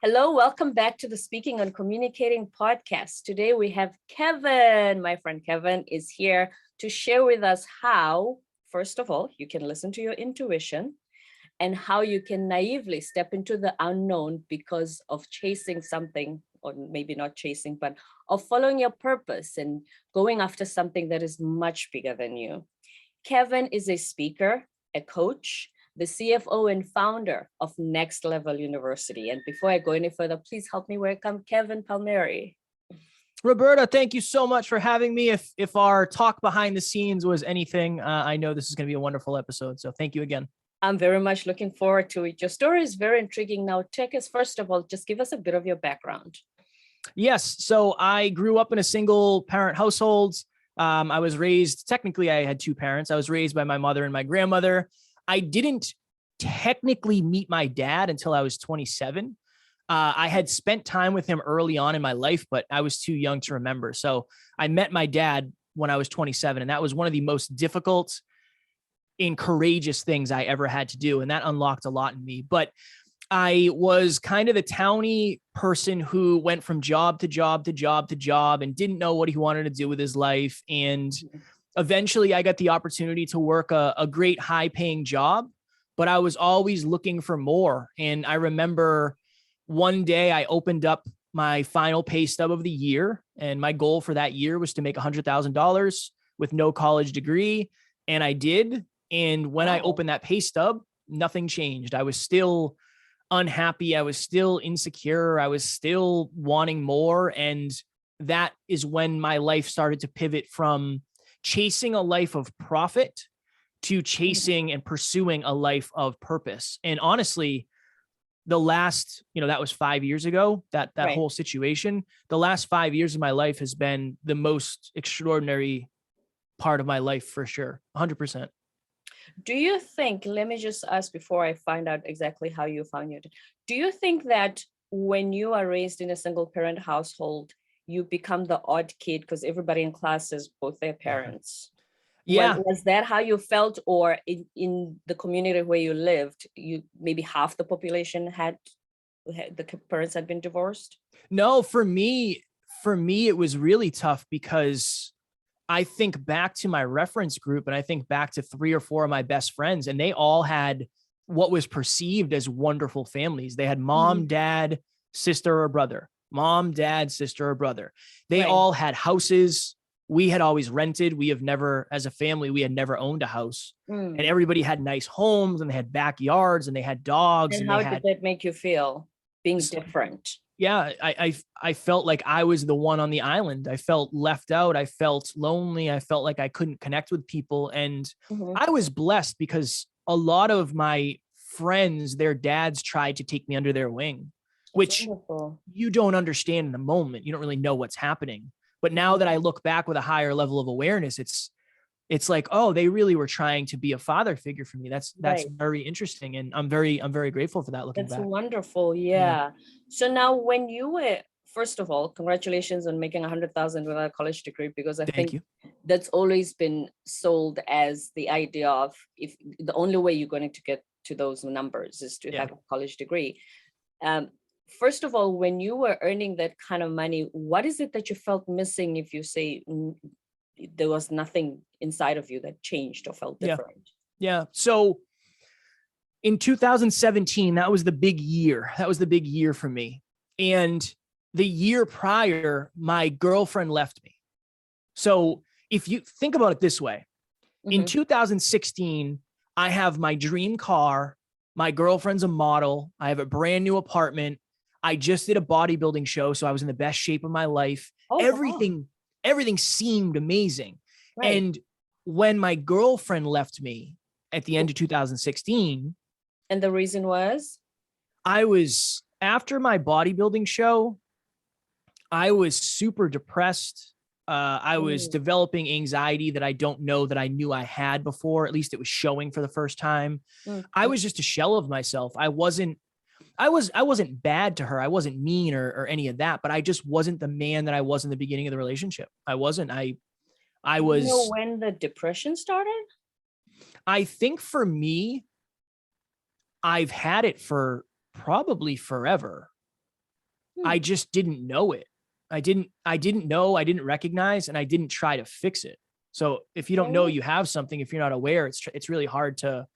Hello, welcome back to the Speaking and Communicating podcast. Today we have Kevin. My friend Kevin is here to share with us how, first of all, you can listen to your intuition and how you can naively step into the unknown because of chasing something, or maybe not chasing, but of following your purpose and going after something that is much bigger than you. Kevin is a speaker, a coach, the CFO and founder of Next Level University. And before I go any further, please help me welcome Kevin Palmieri. Roberta, thank you so much for having me. If our talk behind the scenes was anything, I know this is going to be a wonderful episode. So thank you again. I'm very much looking forward to it. Your story is very intriguing. Now, take us, first of all, just give us a bit of your background. Yes. So I grew up in a single parent household. I was raised, technically, I had two parents. I was raised by my mother and my grandmother. I didn't technically meet my dad until I was 27. I had spent time with him early on in my life, but I was too young to remember. So I met my dad when I was 27, and that was one of the most difficult and courageous things I ever had to do. And that unlocked a lot in me. But I was kind of the towny person who went from job to job to job to job and didn't know what he wanted to do with his life. And eventually I got the opportunity to work a great high paying job, but I was always looking for more. And I remember one day I opened up my final pay stub of the year, and my goal for that year was to make $100,000 with no college degree. And I did. And when I opened that pay stub, nothing changed. I was still unhappy. I was still insecure. I was still wanting more. And that is when my life started to pivot from chasing a life of profit to chasing and pursuing a life of purpose. And honestly, the last, that was 5 years ago, that Right. whole situation, the last 5 years of my life has been the most extraordinary part of my life for sure. 100%. Do you think, let me just ask before I find out exactly how you found it. Do you think that when you are raised in a single parent household, you become the odd kid because everybody in class is both their parents? Yeah. Was that how you felt, or in the community where you lived, you maybe half the population had the parents had been divorced? No, for me, it was really tough because I think back to my reference group and I think back to 3 or 4 of my best friends, and they all had what was perceived as wonderful families. They had mom, dad, sister or brother, mom, dad, sister or brother. They all had houses. We had always rented. We have never, as a family, we had never owned a house, and everybody had nice homes and they had backyards and they had dogs. And how did that make you feel being different? Yeah, I felt like I was the one on the island. I felt left out. I felt lonely. I felt like I couldn't connect with people. And I was blessed because a lot of my friends, their dads tried to take me under their wing, which you don't understand in the moment. You don't really know what's happening. But now that I look back with a higher level of awareness, it's like, oh, they really were trying to be a father figure for me. That's very interesting. And I'm very grateful for that looking back. That's wonderful. Yeah. So now when you were, first of all, congratulations on making 100,000 without a college degree, because I think that's always been sold as the idea of if the only way you're going to get to those numbers is to have a college degree. First of all, when you were earning that kind of money, what is it that you felt missing if you say there was nothing inside of you that changed or felt different? Yeah. So in 2017, that was the big year. That was the big year for me. And the year prior, my girlfriend left me. So if you think about it this way, in 2016, I have my dream car. My girlfriend's a model. I have a brand new apartment. I just did a bodybuilding show, so I was in the best shape of my life. Everything seemed amazing. And when my girlfriend left me at the end of 2016. And the reason was? After my bodybuilding show, I was super depressed. I was developing anxiety that I don't know that I knew I had before. At least it was showing for the first time. I was just a shell of myself. I wasn't bad to her. I wasn't mean or any of that, but I just wasn't the man that I was in the beginning of the relationship. I wasn't. I was. You know when the depression started? I think for me, I've had it for probably forever. I just didn't know it. I didn't know, I didn't recognize, and I didn't try to fix it. So if you don't know you have something, if you're not aware, it's really hard to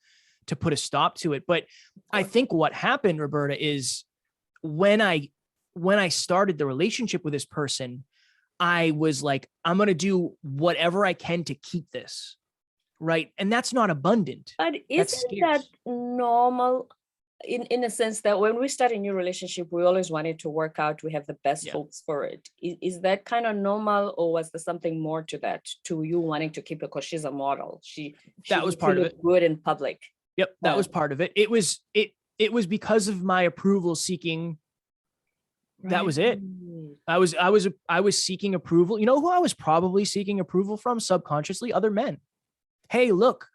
put a stop to it. But I think what happened, Roberta, is when I started the relationship with this person, I was like, I'm going to do whatever I can to keep this. Right. And that's not abundant. But isn't that normal in a sense that when we start a new relationship, we always want it to work out. We have the best hopes for it. Is that kind of normal, or was there something more to that, to you wanting to keep it because she's a model? That was part of it. Good in public. Yep. That was part of it. It was because of my approval seeking. Right. That was it. I was seeking approval. You know who I was probably seeking approval from subconsciously? Other men. Hey, look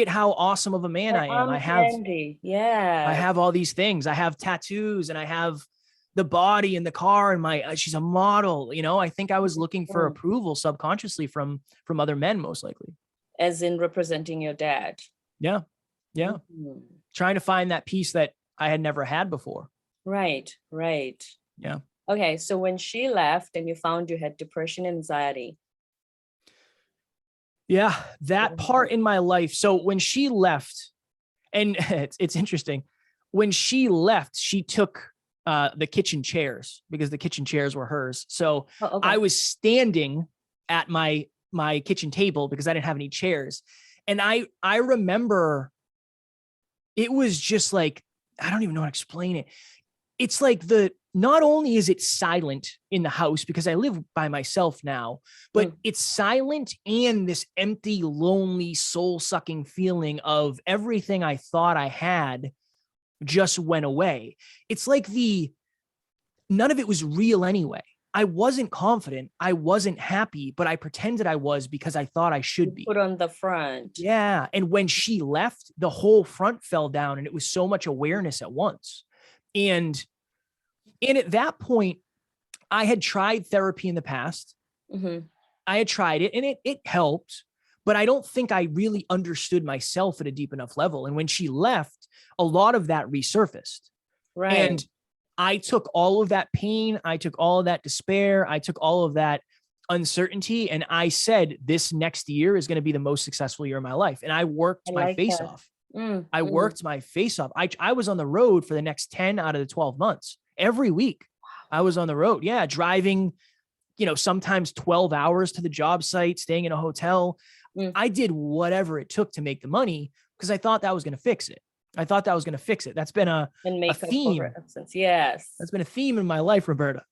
at how awesome of a man I am. I have all these things. I have tattoos, and I have the body and the car, and she's a model. You know, I think I was looking for approval subconsciously from other men, most likely. As in representing your dad. Yeah. Yeah. Mm-hmm. Trying to find that piece that I had never had before. Right. Yeah. Okay. So when she left and you found you had depression and anxiety. Yeah, that part in my life. So when she left, and it's interesting, when she left, she took the kitchen chairs, because the kitchen chairs were hers. So I was standing at my kitchen table because I didn't have any chairs. And I remember it was just like, I don't even know how to explain it. It's like not only is it silent in the house because I live by myself now, but it's silent, and this empty, lonely, soul-sucking feeling of everything I thought I had just went away. It's like none of it was real anyway. I wasn't confident. I wasn't happy, but I pretended I was because I thought I should be. Put on the front. Yeah. And when she left, the whole front fell down, and it was so much awareness at once. And at that point, I had tried therapy in the past. Mm-hmm. I had tried it, and it helped, but I don't think I really understood myself at a deep enough level. And when she left, a lot of that resurfaced. Right. And I took all of that pain. I took all of that despair. I took all of that uncertainty. And I said, this next year is going to be the most successful year of my life. And I worked my face off. I worked my face off. I was on the road for the next 10 out of the 12 months. Every week I was on the road. Yeah. Driving, sometimes 12 hours to the job site, staying in a hotel. I did whatever it took to make the money because I thought that was going to fix it. That's been a theme. Yes. That's been a theme in my life, Roberta.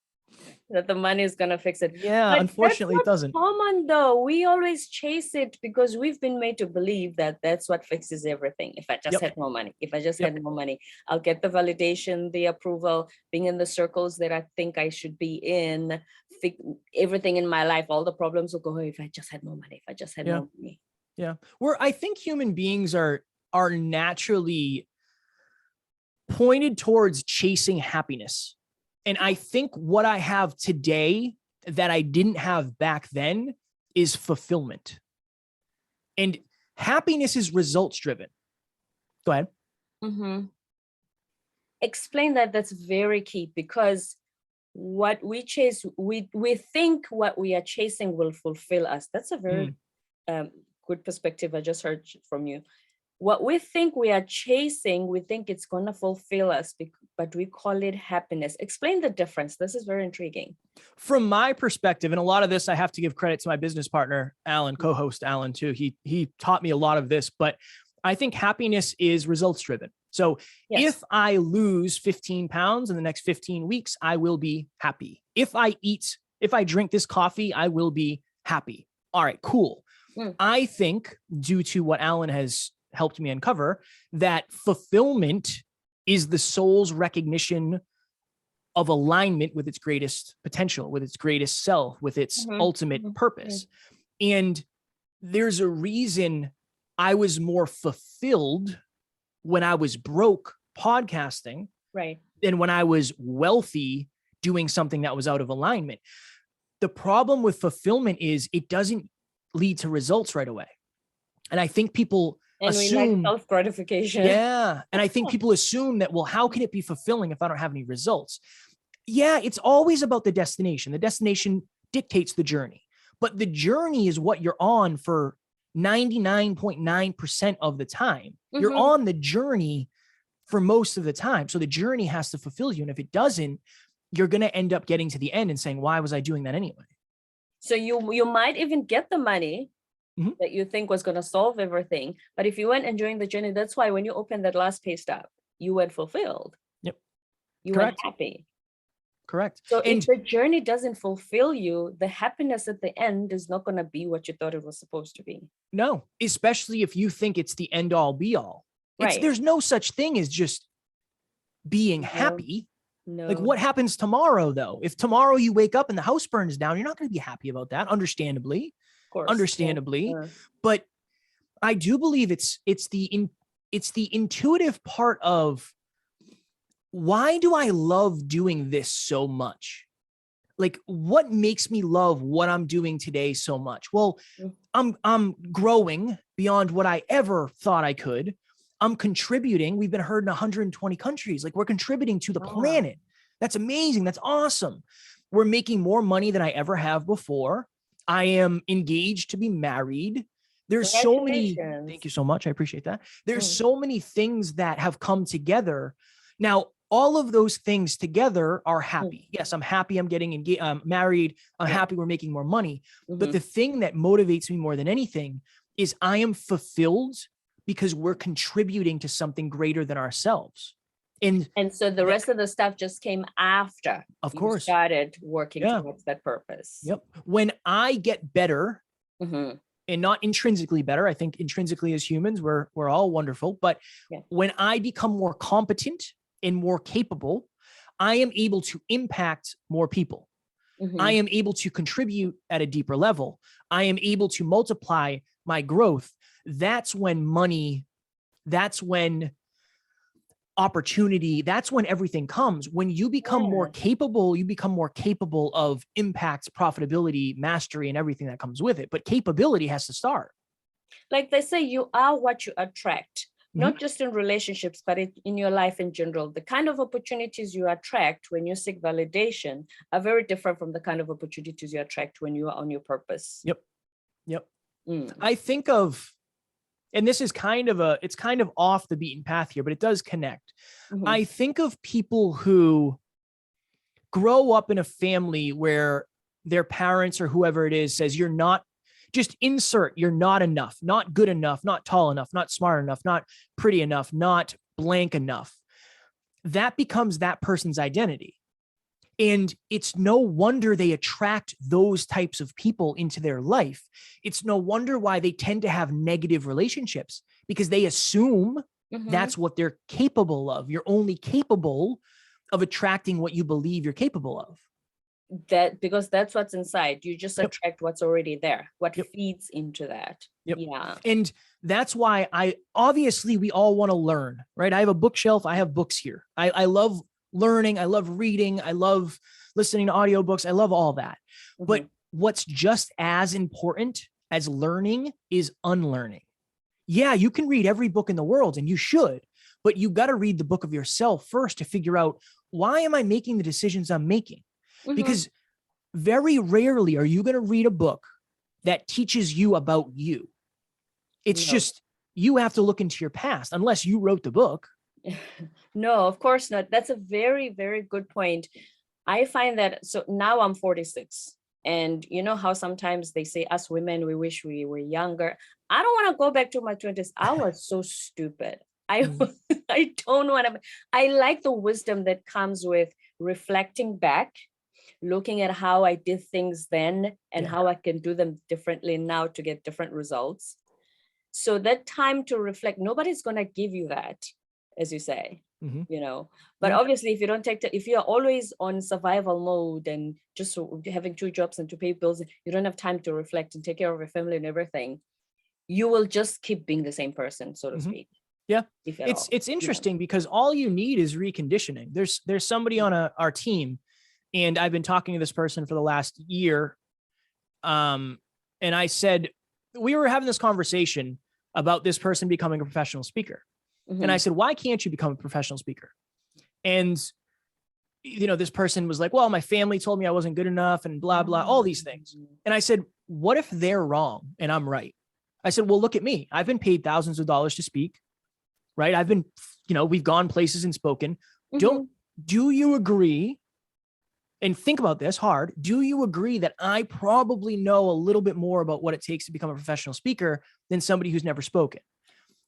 That the money is going to fix it. Yeah, but unfortunately it doesn't. Common though. We always chase it because we've been made to believe that that's what fixes everything. If I just had more money, had more money, I'll get the validation, the approval, being in the circles that I think I should be in, everything in my life, all the problems will go away if I just had more money, more money. Yeah. I think human beings are naturally pointed towards chasing happiness. And I think what I have today that I didn't have back then is fulfillment. And happiness is results driven. Go ahead. Mm-hmm. Explain that. That's very key, because what we chase, we think what we are chasing will fulfill us. That's a very good perspective I just heard from you. What we think we are chasing, we think it's going to fulfill us, but we call it happiness. Explain the difference. This is very intriguing. From my perspective, and a lot of this, I have to give credit to my business partner, Alan, co-host Alan, too. He taught me a lot of this, but I think happiness is results driven. So if I lose 15 pounds in the next 15 weeks, I will be happy. If I drink this coffee, I will be happy. All right, cool. I think, due to what Alan has helped me uncover, that fulfillment is the soul's recognition of alignment with its greatest potential, with its greatest self, with its ultimate purpose. And there's a reason I was more fulfilled when I was broke podcasting, than when I was wealthy doing something that was out of alignment. The problem with fulfillment is it doesn't lead to results right away. And I think people assume, we like self-gratification. Yeah. And I think people assume that, well, how can it be fulfilling if I don't have any results? Yeah, it's always about the destination. The destination dictates the journey, but the journey is what you're on for 99.9% of the time. You're on the journey for most of the time. So the journey has to fulfill you. And if it doesn't, you're going to end up getting to the end and saying, why was I doing that anyway? So you might even get the money that you think was going to solve everything. But if you weren't enjoying the journey, that's why when you open that last pay stub, you weren't fulfilled. Yep. You Correct. weren't happy. Correct. So if the journey doesn't fulfill you, the happiness at the end is not going to be what you thought it was supposed to be. No, especially if you think it's the end all be all. Right. There's no such thing as just being happy. No. Like what happens tomorrow though? If tomorrow you wake up and the house burns down, you're not going to be happy about that. Understandably. Yeah. But I do believe it's the intuitive part of, why do I love doing this so much? Like what makes me love what I'm doing today so much? Well, I'm growing beyond what I ever thought I could. I'm contributing. We've been heard in 120 countries. Like we're contributing to the planet. That's amazing. That's awesome. We're making more money than I ever have before. I am engaged to be married. There's so many, thank you so much. I appreciate that. There's so many things that have come together. Now, all of those things together are happy. Yes, I'm happy I'm getting married. I'm happy we're making more money. But the thing that motivates me more than anything is I am fulfilled because we're contributing to something greater than ourselves. And so the rest of the stuff just came after you started working towards that purpose. Yep. When I get better, and not intrinsically better, I think intrinsically as humans, we're all wonderful. But when I become more competent and more capable, I am able to impact more people. I am able to contribute at a deeper level. I am able to multiply my growth. That's when money, that's when opportunity, that's when everything comes. When you become more capable, you become more capable of impact, profitability, mastery, and everything that comes with it. But capability has to start. Like they say, you are what you attract. Not just in relationships, but in your life in general. The kind of opportunities you attract when you seek validation are very different from the kind of opportunities you attract when you are on your purpose. Yep. I think of, and this is it's kind of off the beaten path here, but it does connect. I think of people who grow up in a family where their parents or whoever it is says, you're not, just insert, you're not enough, not good enough, not tall enough, not smart enough, not pretty enough, not blank enough. That becomes that person's identity. And it's no wonder they attract those types of people into their life. It's no wonder why they tend to have negative relationships, because they assume that's what they're capable of. You're only capable of attracting what you believe you're capable of. That because that's what's inside. You just attract what's already there, what feeds into that. Yeah. And that's why obviously we all want to learn, right? I have a bookshelf. I have books here. I love learning. I love reading. I love listening to audiobooks. I love all that. But what's just as important as learning is unlearning. Yeah, you can read every book in the world, and you should, but you got to read the book of yourself first to figure out, why am I making the decisions I'm making? Because very rarely are you going to read a book that teaches you about you. It's just, you have to look into your past, unless you wrote the book. No, of course not. That's a very, very good point. I find that, so now I'm 46, and you know how sometimes they say us women, we wish we were younger. I don't want to go back to my 20s. I was so stupid. I don't want to. I like the wisdom that comes with reflecting back, looking at how I did things then and how I can do them differently now to get different results. So that time to reflect, nobody's going to give you that, as you say, you know, but obviously if you don't if you're always on survival mode and just having 2 jobs and to pay bills, you don't have time to reflect and take care of your family and everything, you will just keep being the same person, so to speak. Yeah. It's interesting because all you need is reconditioning. There's somebody on our team, and I've been talking to this person for the last year. And I said, we were having this conversation about this person becoming a professional speaker. And I said, why can't you become a professional speaker? And this person was like, well, my family told me I wasn't good enough and blah, blah, all these things. And I said, what if they're wrong and I'm right? I said, well, look at me. I've been paid thousands of dollars to speak, right? I've been, we've gone places and spoken. Do you agree? And think about this hard. Do you agree that I probably know a little bit more about what it takes to become a professional speaker than somebody who's never spoken?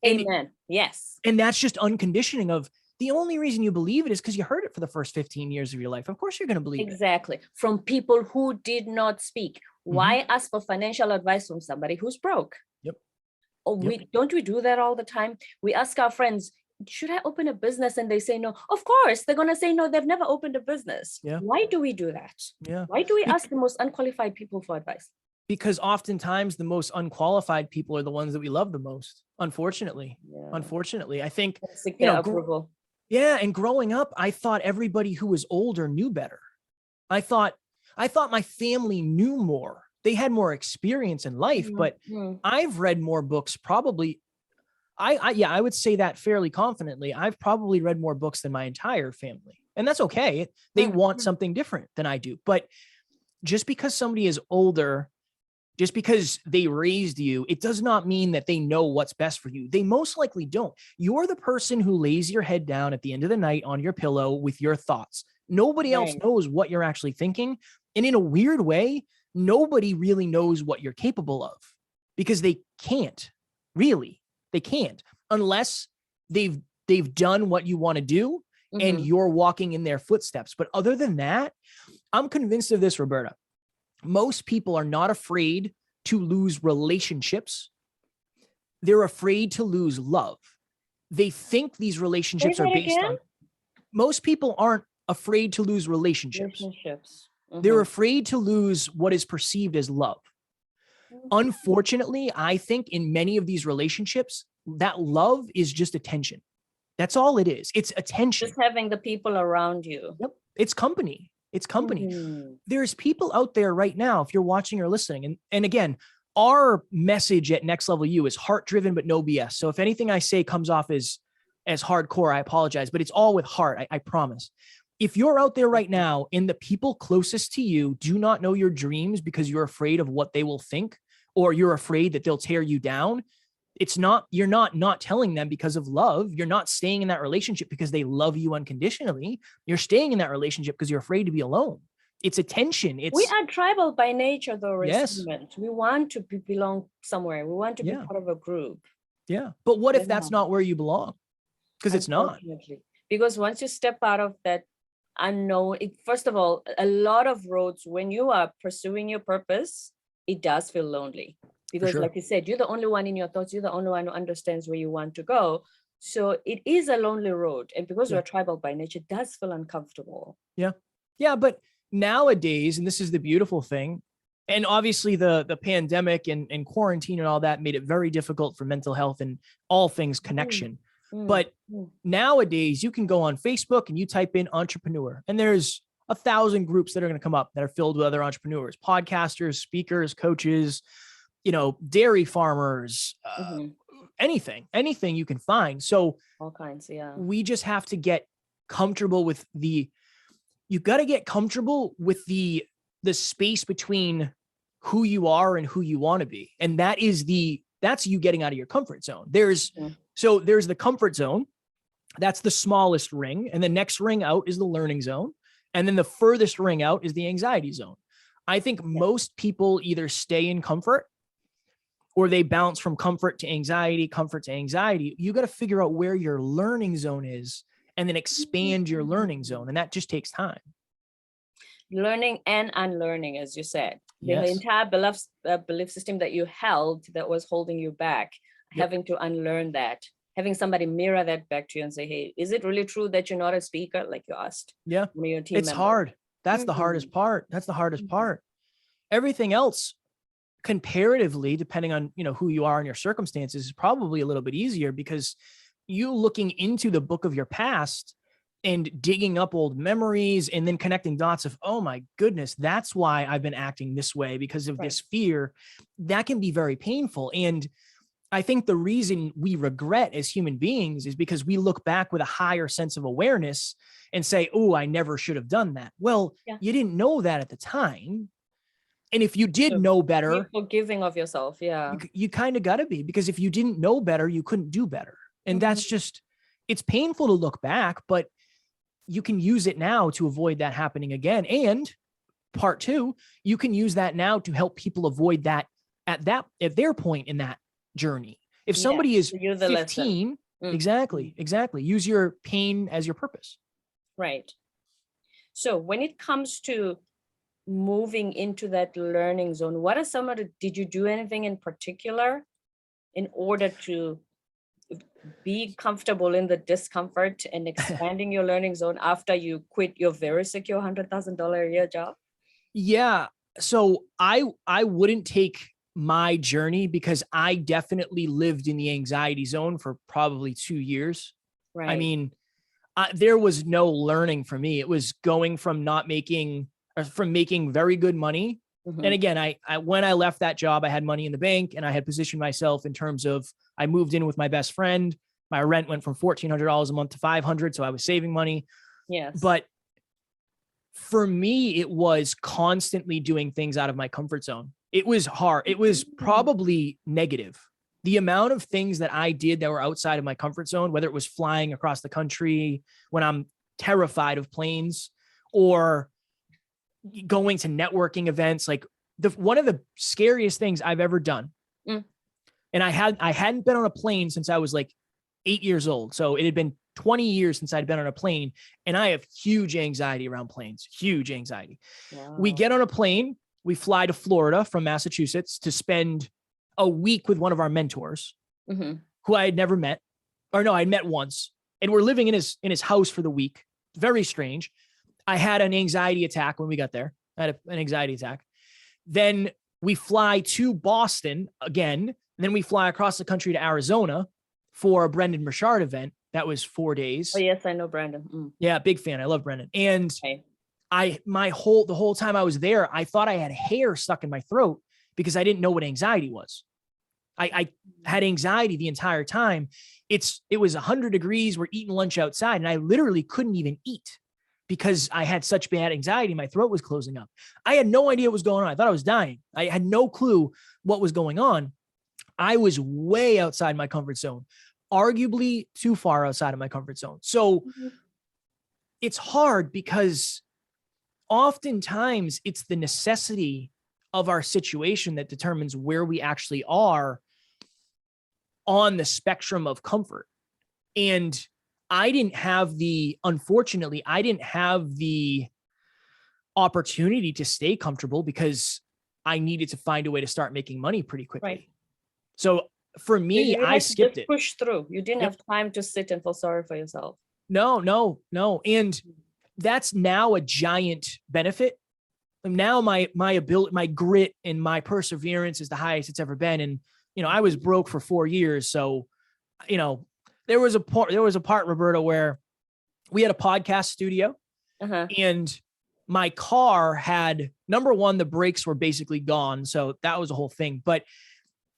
Amen. Yes. And that's just unconditioning of the only reason you believe it is because you heard it for the first 15 years of your life. Of course, you're going to believe exactly. From people who did not speak. Why ask for financial advice from somebody who's broke? Yep. Oh, don't we do that all the time? We ask our friends, should I open a business? And they say no. Of course, they're going to say no. They've never opened a business. Yeah. Why do we do that? Yeah. Why do we ask the most unqualified people for advice? Because oftentimes the most unqualified people are the ones that we love the most. Unfortunately, I think, approval. And growing up, I thought everybody who was older knew better. I thought my family knew more. They had more experience in life, but I've read more books probably. I would say that fairly confidently. I've probably read more books than my entire family, and that's okay. They want something different than I do. But just because somebody is older, just because they raised you, it does not mean that they know what's best for you. They most likely don't. You're the person who lays your head down at the end of the night on your pillow with your thoughts. Nobody else knows what you're actually thinking. And in a weird way, nobody really knows what you're capable of because they can't really. They can't unless they've done what you want to do and you're walking in their footsteps. But other than that, I'm convinced of this, Roberta. Most people are not afraid to lose relationships. They're afraid to lose love. They think these relationships are based on. Most people aren't afraid to lose relationships. They're afraid to lose what is perceived as love. Unfortunately, I think in many of these relationships, that love is just attention. That's all it is. It's attention. Just having the people around you. Yep. It's company. It's company. There's people out there right now, if you're watching or listening. And again, our message at Next Level You is heart driven, but no BS. So if anything I say comes off as hardcore, I apologize, but it's all with heart. I promise. If you're out there right now and the people closest to you do not know your dreams because you're afraid of what they will think, or you're afraid that they'll tear you down, you're not telling them because of love. You're not staying in that relationship because they love you unconditionally. You're staying in that relationship because you're afraid to be alone. It's attention. We are tribal by nature, though. Yes. We want to belong somewhere. We want to be part of a group. Yeah. But what if that's not where you belong? Because it's not. Because once you step out of that unknown, first of all, a lot of roads, when you are pursuing your purpose, it does feel lonely. Because like you said, you're the only one in your thoughts. You're the only one who understands where you want to go. So it is a lonely road. And because we're tribal by nature, it does feel uncomfortable. Yeah. Yeah. But nowadays, and this is the beautiful thing, and obviously the pandemic and quarantine and all that made it very difficult for mental health and all things connection. But nowadays you can go on Facebook and you type in entrepreneur and there's 1,000 groups that are going to come up that are filled with other entrepreneurs, podcasters, speakers, coaches, dairy farmers, anything you can find. So all kinds. Yeah. We just have to get comfortable with you've got to get comfortable with the space between who you are and who you want to be. And that's you getting out of your comfort zone. There's the comfort zone. That's the smallest ring. And the next ring out is the learning zone. And then the furthest ring out is the anxiety zone. I think most people either stay in comfort or they bounce from comfort to anxiety. You got to figure out where your learning zone is and then expand your learning zone. And that just takes time. Learning and unlearning, as you said, the entire belief system that you held that was holding you back, having to unlearn that, having somebody mirror that back to you and say, hey, is it really true that you're not a speaker? Like you asked. Yeah. It's hard. That's the hardest part. That's the hardest part. Everything else, comparatively, depending on, who you are and your circumstances, is probably a little bit easier because you looking into the book of your past and digging up old memories and then connecting dots of, oh my goodness, that's why I've been acting this way because of this fear. That can be very painful. And I think the reason we regret as human beings is because we look back with a higher sense of awareness and say, oh, I never should have done that. Well, you didn't know that at the time. And if you did know better, be forgiving of yourself. Yeah. You kind of got to be, because if you didn't know better, you couldn't do better. And that's just, it's painful to look back, but you can use it now to avoid that happening again. And part two, you can use that now to help people avoid that at their point in that journey. If somebody is 15, exactly. Use your pain as your purpose. Right. So when it comes to moving into that learning zone, what are some of did you do anything in particular in order to be comfortable in the discomfort and expanding your learning zone after you quit your very secure $100,000 a year job? Yeah. So I wouldn't take my journey, because I definitely lived in the anxiety zone for probably 2 years. Right. I mean, there was no learning for me. It was going from making very good money. And again, I when I left that job, I had money in the bank, and I had positioned myself in terms of, I moved in with my best friend. My rent went from $1,400 a month to $500. So I was saving money. Yes. But for me, it was constantly doing things out of my comfort zone. It was hard. It was probably negative. The amount of things that I did that were outside of my comfort zone, whether it was flying across the country when I'm terrified of planes, or going to networking events, like one of the scariest things I've ever done. And I hadn't been on a plane since I was like 8 years old. So it had been 20 years since I'd been on a plane, and I have huge anxiety around planes, huge anxiety. Wow. We get on a plane, we fly to Florida from Massachusetts to spend a week with one of our mentors, who I had never met, or no, I'd met once, and we're living in his house for the week. Very strange. I had an anxiety attack when we got there. I had an anxiety attack. Then we fly to Boston again, and then we fly across the country to Arizona for a Brendan Burchard event. That was 4 days. Oh yes, I know Brandon. Yeah, big fan. I love Brendan. And the whole time I was there, I thought I had hair stuck in my throat because I didn't know what anxiety was. I had anxiety the entire time. It was 100 degrees. We're eating lunch outside, and I literally couldn't even eat because I had such bad anxiety. My throat was closing up. I had no idea what was going on. I thought I was dying. I had no clue what was going on. I was way outside my comfort zone, arguably too far outside of my comfort zone. So it's hard, because oftentimes it's the necessity of our situation that determines where we actually are on the spectrum of comfort. And unfortunately, I didn't have the opportunity to stay comfortable because I needed to find a way to start making money pretty quickly. Right. So for me, I skipped it. Push through. You didn't have time to sit and feel sorry for yourself. No. And that's now a giant benefit. Now my ability, my grit and my perseverance is the highest it's ever been. And, I was broke for 4 years. So, there was a part, Roberta, where we had a podcast studio, and my car had, number one, the brakes were basically gone. So that was a whole thing. But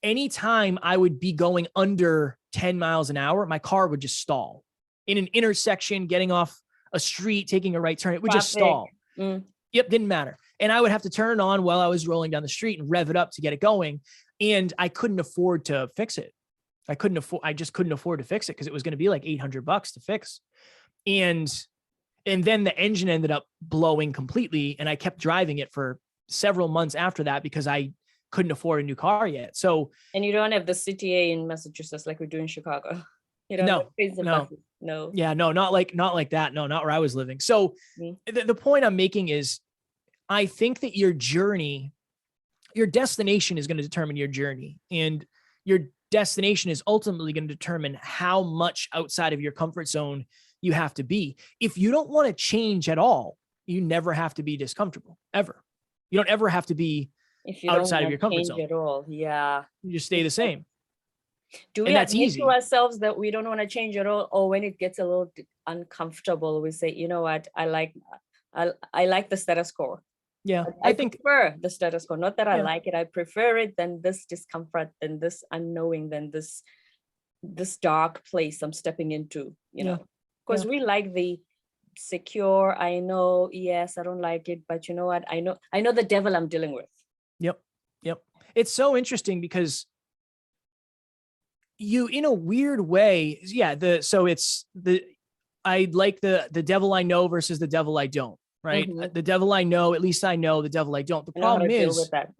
anytime I would be going under 10 miles an hour, my car would just stall in an intersection, getting off a street, taking a right turn. It would just stall. Yep. Didn't matter. And I would have to turn it on while I was rolling down the street and rev it up to get it going. And I couldn't afford to fix it. I just couldn't afford to fix it because it was going to be like $800 to fix. And then the engine ended up blowing completely. And I kept driving it for several months after that because I couldn't afford a new car yet. So, and you don't have the CTA in Massachusetts like we do in Chicago. No. Yeah, no, not like that. No, not where I was living. So the point I'm making is, I think that your destination is going to determine your journey, and your destination is ultimately going to determine how much outside of your comfort zone you have to be. If you don't want to change at all, you never have to be discomfortable, ever. You don't ever have to be outside of your comfort zone at all. Yeah. You just stay the same. Do we admit to ourselves that we don't want to change at all? Or when it gets a little uncomfortable, we say, you know what, I like the status quo. Yeah. I I think, prefer the status quo, not that I yeah. like it. I prefer it than this discomfort, than this unknowing, than this dark place I'm stepping into, you Yeah. know, because Yeah. we like the secure. I know, yes, I don't like it, but you know what? I know the devil I'm dealing with. Yep. Yep. It's so interesting because you, in a weird way, yeah, so it's I like the devil I know versus the devil I don't, right? Mhm. The devil I know, at least I know. The devil I don't. The I know how to problem deal is with that.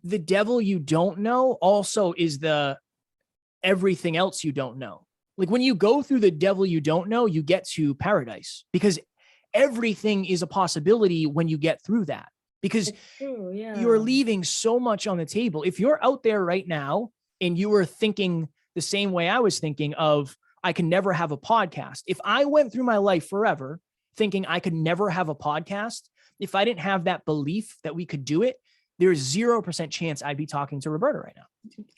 the devil you don't know also is the everything else you don't know. Like when you go through the devil you don't know, you get to paradise because everything is a possibility when you get through that, because It's true, you're yeah. leaving so much on the table. If you're out there right now and you were thinking the same way I was thinking of, I can never have a podcast. If I went through my life forever thinking I could never have a podcast, if I didn't have that belief that we could do it, there's 0% chance I'd be talking to Roberta right now.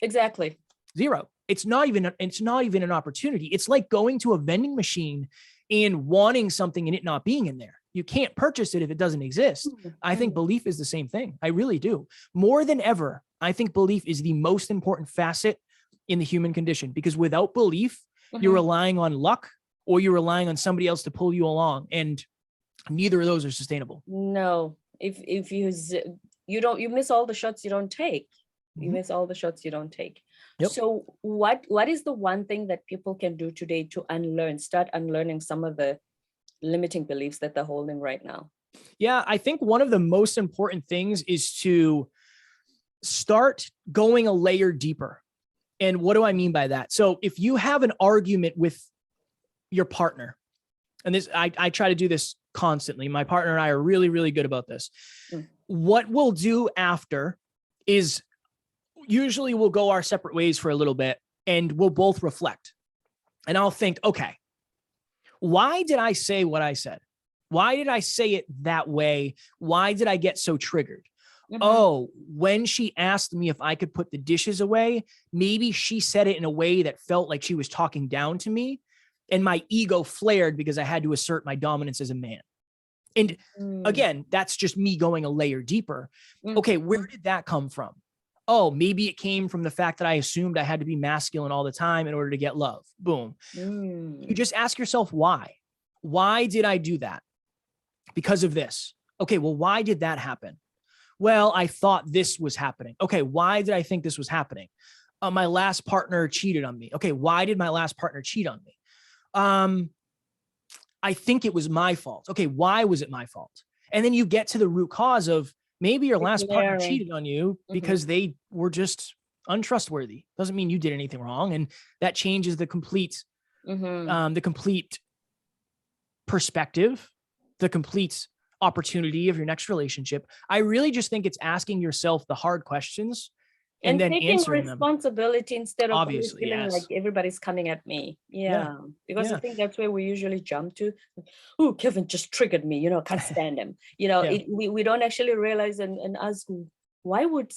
Exactly. Zero. It's not even an opportunity. It's like going to a vending machine and wanting something and it not being in there. You can't purchase it if it doesn't exist. I think belief is the same thing. I really do. More than ever, I think belief is the most important facet in the human condition, because without belief, you're relying on luck or you're relying on somebody else to pull you along. And neither of those are sustainable. No, if you miss all the shots you don't take. You miss all the shots you don't take. Yep. So what is the one thing that people can do today to start unlearning some of the limiting beliefs that they're holding right now? Yeah, I think one of the most important things is to start going a layer deeper. And what do I mean by that? So if you have an argument with your partner, and this, I try to do this constantly. My partner and I are really, really good about this. What we'll do after is usually we'll go our separate ways for a little bit and we'll both reflect. And I'll think, okay, why did I say what I said? Why did I say it that way? Why did I get so triggered? Oh, when she asked me if I could put the dishes away, maybe she said it in a way that felt like she was talking down to me. And my ego flared because I had to assert my dominance as a man. And again, that's just me going a layer deeper. Okay, where did that come from? Oh, maybe it came from the fact that I assumed I had to be masculine all the time in order to get love. Boom. You just ask yourself, why? Why did I do that? Because of this. Okay, well, why did that happen? Well, I thought this was happening. Okay, why did I think this was happening? My last partner cheated on me. Okay, why did my last partner cheat on me? I think it was my fault. Okay, why was it my fault? And then you get to the root cause of maybe your last partner cheated on you because they were just untrustworthy. Doesn't mean you did anything wrong. And that changes the complete perspective, the complete opportunity of your next relationship. I really just think it's asking yourself the hard questions and then taking answering them. Responsibility instead of Obviously, feeling like everybody's coming at me. Yeah. Because I think that's where we usually jump to. Oh, Kevin just triggered me, can't stand him. We don't actually realize and ask, why would,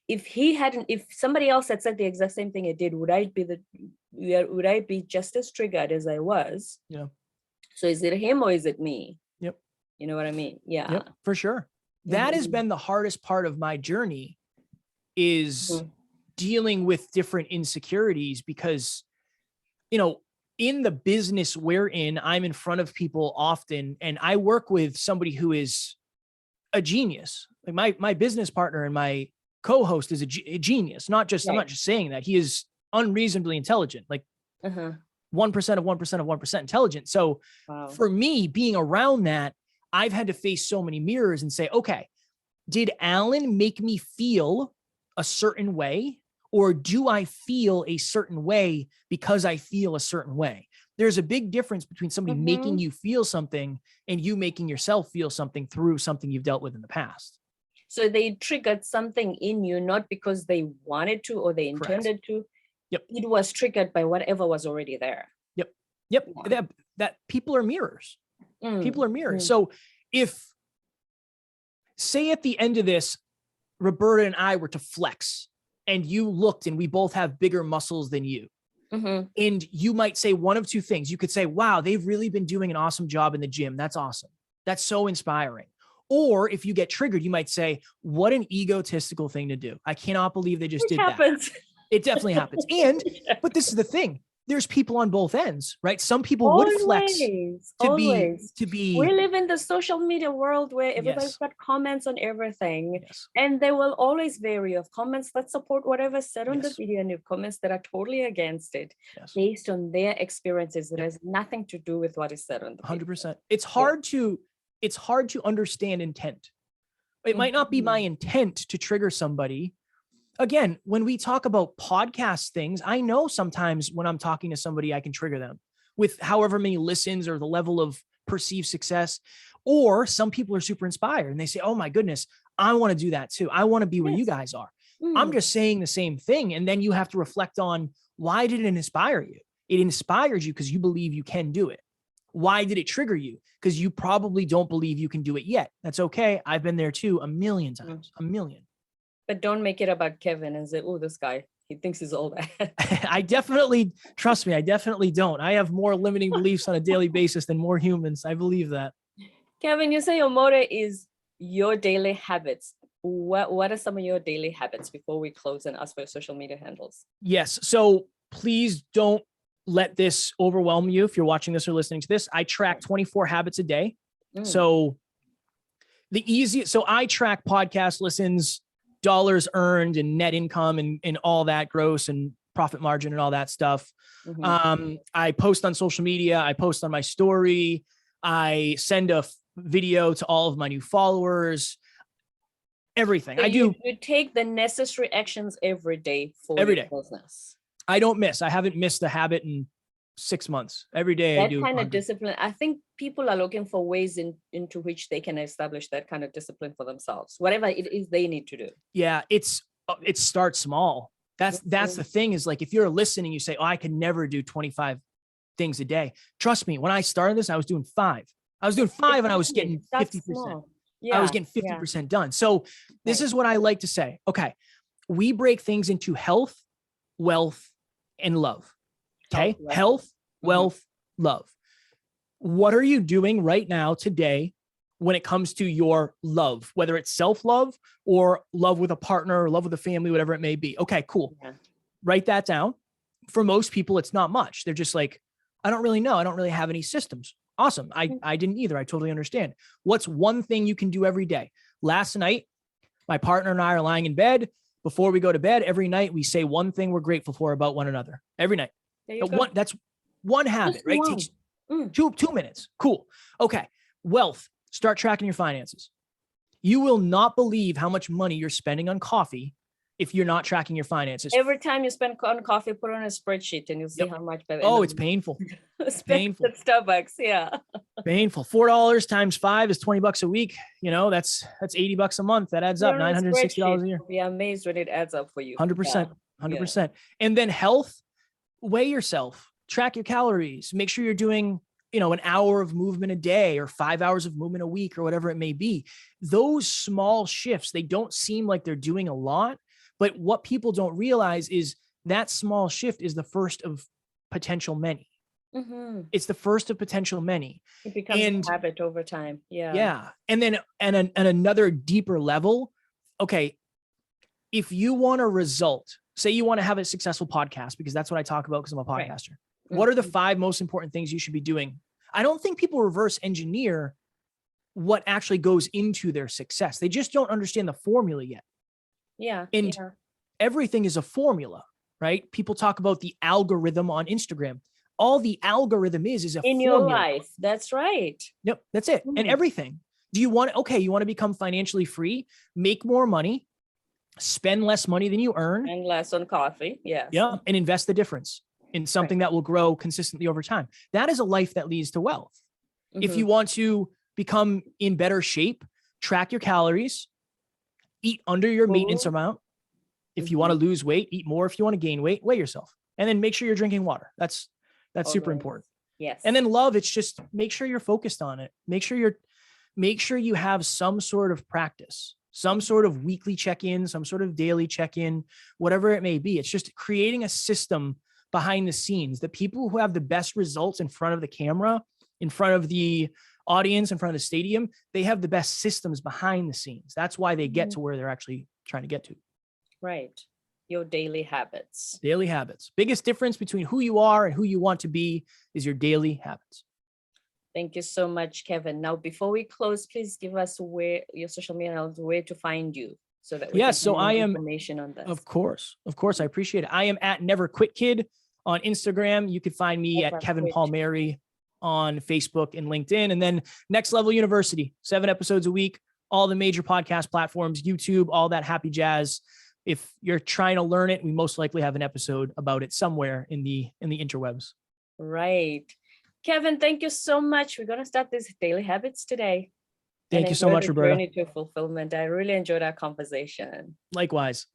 if somebody else had said the exact same thing I did, would I be just as triggered as I was? Yeah. So is it him or is it me? Yep. You know what I mean? Yeah. Yep, for sure. That has been the hardest part of my journey, is dealing with different insecurities, because, in the business we're in, I'm in front of people often, and I work with somebody who is a genius. Like my business partner and my co-host is a genius. I'm not just saying that. He is unreasonably intelligent, like 1% of 1% of 1% intelligent. So for me, being around that, I've had to face so many mirrors and say, okay, did Alan make me feel a certain way, or do I feel a certain way because I feel a certain way? There's a big difference between somebody making you feel something and you making yourself feel something through something you've dealt with in the past. So they triggered something in you, not because they wanted to or they intended to. Yep. It was triggered by whatever was already there. Yep. Yeah. That people are mirrors. People are mirrors. So if, say at the end of this, Roberta and I were to flex and you looked and we both have bigger muscles than you. And you might say one of two things. You could say, wow, they've really been doing an awesome job in the gym. That's awesome. That's so inspiring. Or if you get triggered, you might say, what an egotistical thing to do. I cannot believe they just It did happens. that. It definitely happens. But this is the thing. There's people on both ends, right? Some people would flex to be. We live in the social media world where everybody's Yes. got comments on everything. Yes. And they will always vary of comments that support whatever's said on the Yes. video, and you have comments that are totally against it Yes. based on their experiences. It Yep. has nothing to do with what is said on the video. 100%. It's hard to understand intent. It might not be my intent to trigger somebody. Again, when we talk about podcast things, I know sometimes when I'm talking to somebody, I can trigger them with however many listens or the level of perceived success. Or some people are super inspired and they say, oh my goodness, I want to do that too. I want to be where you guys are. I'm just saying the same thing. And then you have to reflect on, why did it inspire you? It inspired you because you believe you can do it. Why did it trigger you? Because you probably don't believe you can do it yet. That's okay. I've been there too, a million times, a million. But don't make it about Kevin and say, oh, this guy, he thinks he's all that. I definitely, trust me, I definitely don't. I have more limiting beliefs on a daily basis than more humans. I believe that. Kevin, you say your motto is your daily habits. What are some of your daily habits before we close and ask for your social media handles? Yes. So please don't let this overwhelm you. If you're watching this or listening to this, I track 24 habits a day. So I track podcast listens, dollars earned and net income and all that gross and profit margin and all that stuff. I post on social media. I post on my story. I send a video to all of my new followers, everything. So I do. You take the necessary actions every day for Every your day. business. I don't miss. I haven't missed a habit in 6 months. Every day I do. That kind of discipline. I think people are looking for ways into which they can establish that kind of discipline for themselves, whatever it is they need to do. Yeah, it starts small. That's the thing is, like, if you're listening, you say, oh, I can never do 25 things a day. Trust me, when I started this, I was doing 5. I was doing 5 and I was getting 50%. I was getting 50% done. So this is what I like to say. Okay. We break things into health, wealth, and love. Okay. Health, wealth, love. What are you doing right now today when it comes to your love, whether it's self-love or love with a partner or love with a family, whatever it may be? Okay, cool. Write that down. For most people, it's not much. They're just like, I don't really know. I don't really have any systems. Awesome. I didn't either. I totally understand. What's one thing you can do every day? Last night, my partner and I are lying in bed. Before we go to bed, every night we say one thing we're grateful for about one another. Every night. That's one habit, right? Takes 2 minutes. Cool. Okay. Wealth. Start tracking your finances. You will not believe how much money you're spending on coffee if you're not tracking your finances. Every time you spend on coffee, put on a spreadsheet and you'll see how much. Oh, it's painful. It's painful. At Starbucks, yeah. Painful. $4 times 5 is $20 a week. You know, that's $80 a month. That adds up $960 a year. You'll be amazed when it adds up for you. 100%. 100%. And then health, weigh yourself, track your calories, make sure you're doing, an hour of movement a day or 5 hours of movement a week or whatever it may be. Those small shifts, they don't seem like they're doing a lot, but what people don't realize is that small shift is the first of potential many. It's the first of potential many. It becomes a habit over time. Yeah. Yeah. And then, and another deeper level. Okay. If you want a result, say you want to have a successful podcast, because that's what I talk about because I'm a podcaster. Right. What are the 5 most important things you should be doing? I don't think people reverse engineer what actually goes into their success. They just don't understand the formula yet. Yeah. And everything is a formula, right? People talk about the algorithm on Instagram. All the algorithm is a in formula. Your life. That's right. Yep. That's it. And everything. Do you want to become financially free, make more money, spend less money than you earn, and less on coffee. Yes. Yeah. And invest the difference in something that will grow consistently over time. That is a life that leads to wealth. If you want to become in better shape, track your calories, eat under your maintenance amount. If you want to lose weight, eat more. If you want to gain weight, weigh yourself. And then make sure you're drinking water. That's super important. Yes. And then love, it's just make sure you're focused on it. Make sure you have some sort of practice, some sort of weekly check-in, some sort of daily check-in, whatever it may be. It's just creating a system behind the scenes. The people who have the best results in front of the camera, in front of the audience in front of the stadium, they have the best systems behind the scenes. That's why they get to where they're actually trying to get to. Right. Your daily habits. Daily habits. Biggest difference between who you are and who you want to be is your daily habits. Thank you so much, Kevin. Now, before we close, please give us where your social media handles, where to find you, so that we can So find I more am, information on this. of course, I appreciate it. I am at Never Quit Kid on Instagram. You can find me Never at Kevin Quit. Palmieri on Facebook and LinkedIn. And then Next Level University, 7 episodes a week, all the major podcast platforms, YouTube, all that happy jazz. If you're trying to learn it, we most likely have an episode about it somewhere in the interwebs. Right. Kevin, thank you so much. We're going to start these daily habits today. Thank you so much, Roberta. Journey to fulfillment. I really enjoyed our conversation. Likewise.